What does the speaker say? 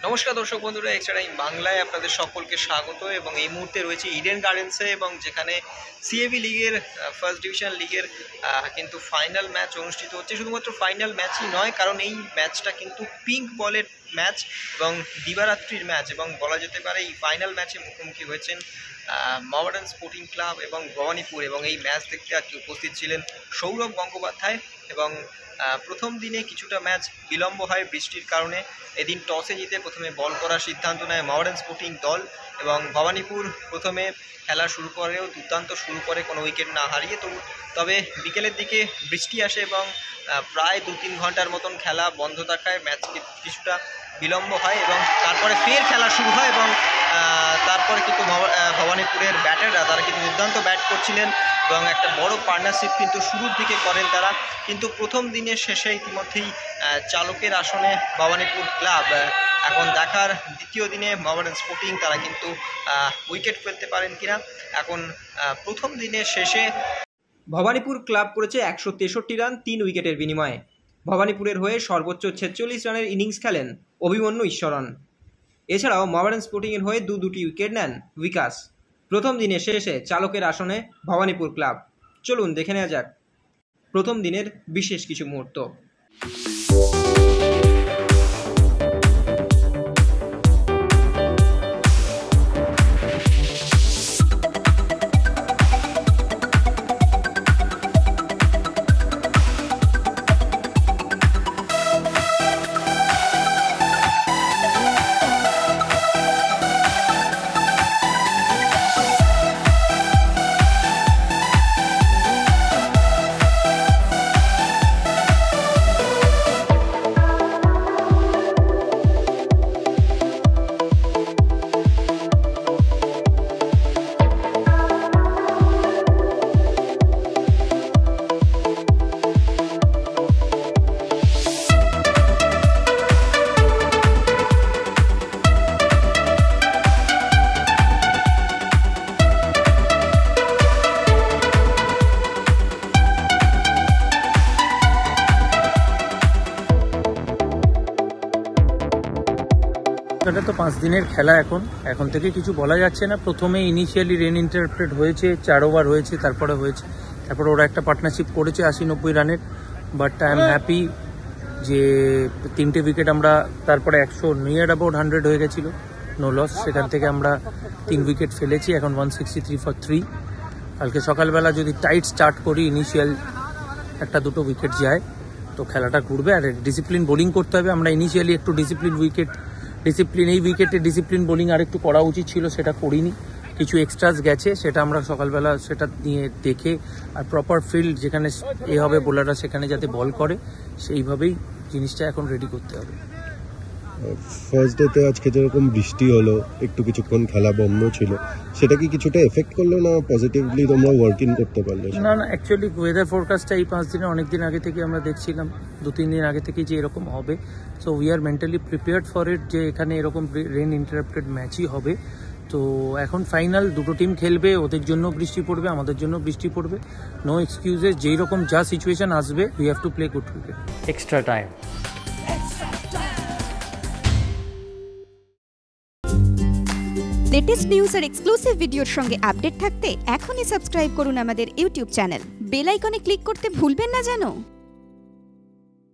নমস্কার দর্শক বন্ধুরা, এক্সট্রা টাইম বাংলায় আপনাদের সকলকে স্বাগত। এবং এই মুহূর্তে রয়েছে ইডেন গার্ডেন্সে, এবং যেখানে সিএবি লিগের ফার্স্ট ডিভিশন লিগের কিন্তু ফাইনাল ম্যাচ অনুষ্ঠিত হচ্ছে। শুধুমাত্র ফাইনাল ম্যাচই নয়, কারণ এই ম্যাচটা কিন্তু পিঙ্ক বলের ম্যাচ এবং দিবারাত্রির ম্যাচ, এবং বলা যেতে পারে এই ফাইনাল ম্যাচে মুখোমুখি হয়েছেন মহামেডান স্পোর্টিং ক্লাব এবং ভবানীপুর। এবং এই ম্যাচ দেখতে আজকে উপস্থিত ছিলেন সৌরভ গঙ্গোপাধ্যায়। এবং প্রথম দিনে কিছুটা ম্যাচ বিলম্ব হয় বৃষ্টির কারণে। এদিন টসে জিতে প্রথমে বল করার সিদ্ধান্ত নেয় মহামেডান স্পোর্টিং দল, এবং ভবানীপুর প্রথমে খেলা শুরু করেও দুর্দান্ত শুরু করে, কোনো উইকেট না হারিয়ে। তবে বিকেলের দিকে বৃষ্টি আসে এবং প্রায় 2-3 ঘন্টার মতন খেলা বন্ধ থাকায় ম্যাচ কিছুটা বিলম্ব হয়, এবং তারপরে ফের খেলা শুরু হয়। এবং তারপরে কিন্তু ভবানীপুরের ব্যাটাররা তারা কিন্তু দুর্দান্ত ব্যাট করছিলেন, এবং একটা বড় পার্টনারশিপ কিন্তু শুরুর দিকে করেন তারা। কিন্তু প্রথম দিনের শেষে ইতিমধ্যেই চালকের আসনে ভবানীপুর ক্লাব। এখন দেখার দ্বিতীয় দিনে মহামেডান স্পোর্টিং তারা কিন্তু উইকেট ফেলতে পারেন কিনা। এখন প্রথম দিনের শেষে ভবানীপুর ক্লাব করেছে 163 রান 3 উইকেটের বিনিময়ে। ভবানীপুরের হয়ে সর্বোচ্চ 46 রানের ইনিংস খেলেন অভিমন্যু ঈশ্বরন। এছাড়াও মহামেডান স্পোর্টিংয়ের হয়ে দুটি উইকেট নেন বিকাশ। প্রথম দিনের শেষে চালকের আসনে ভবানীপুর ক্লাব। চলুন দেখে নেওয়া যাক প্রথম দিনের বিশেষ কিছু মুহূর্ত। এটা তো 5 দিনের খেলা। এখন থেকে কিছু বলা যাচ্ছে না। প্রথমে ইনিশিয়ালি রেন ইন্টারপ্রেট হয়েছে, 4 ওভার হয়েছে, তারপরে ওরা একটা পার্টনারশিপ করেছে 80-90 রানের। বাট আই এম হ্যাপি যে 3টে উইকেট আমরা, তারপরে 100 নিয়ার অ্যাবাউট 100 হয়ে গেছিলো, নো লস। সেখান থেকে আমরা 3 উইকেট ফেলেছি। এখন 163 for 3। কালকে সকালবেলা যদি টাইট স্টার্ট করি, ইনিশিয়াল 1-2 উইকেট যায়, তো খেলাটা ঘুরবে। আর ডিসিপ্লিন বোলিং করতে হবে। আমরা ইনিশিয়ালি একটু এই উইকেটে ডিসিপ্লিন বোলিং আর একটু করা উচিত ছিল, সেটা করিনি। কিছু এক্সট্রাস গেছে, সেটা আমরা সকালবেলা সেটা নিয়ে দেখে, আর প্রপার ফিল্ড যেখানে হবে বোলাররা সেখানে যাতে বল করে, সেইভাবেই জিনিসটা এখন রেডি করতে হবে। ফার্স্ট ডেতে আজকে যেরকম বৃষ্টি হলো, একটু কিছুক্ষণ খেলা বন্ধ ছিল, সেটা কি কিছুটা এফেক্ট করলো না পজিটিভলি তোমরা ওয়ার্কিং করতে পারলে? না, অ্যাকচুয়ালি ওয়েদার ফোরকাস্টটা এই 5 দিনে অনেক দিন আগে থেকে আমরা দেখছিলাম, 2-3 দিন আগে থেকে যে এরকম হবে। So we are mentally prepared for it, যে এখানে এরকম রেন ইন্টারাপ্টেড ম্যাচই হবে। তো এখন ফাইনাল, দুটো টিম খেলবে, ওদের জন্য বৃষ্টি পড়বে, আমাদের জন্য বৃষ্টি পড়বে। নো এক্সকিউজেস, যেই রকম যা সিচুয়েশন আসবে, we have to play good cricket. Extra time. Latest news আর এক্সক্লুসিভ ভিডিওর সঙ্গে আপডেট থাকতে এখনই সাবস্ক্রাইব করুন আমাদের ইউটিউব চ্যানেল। বেল আইকনে ক্লিক করতে ভুলবেন না যেন।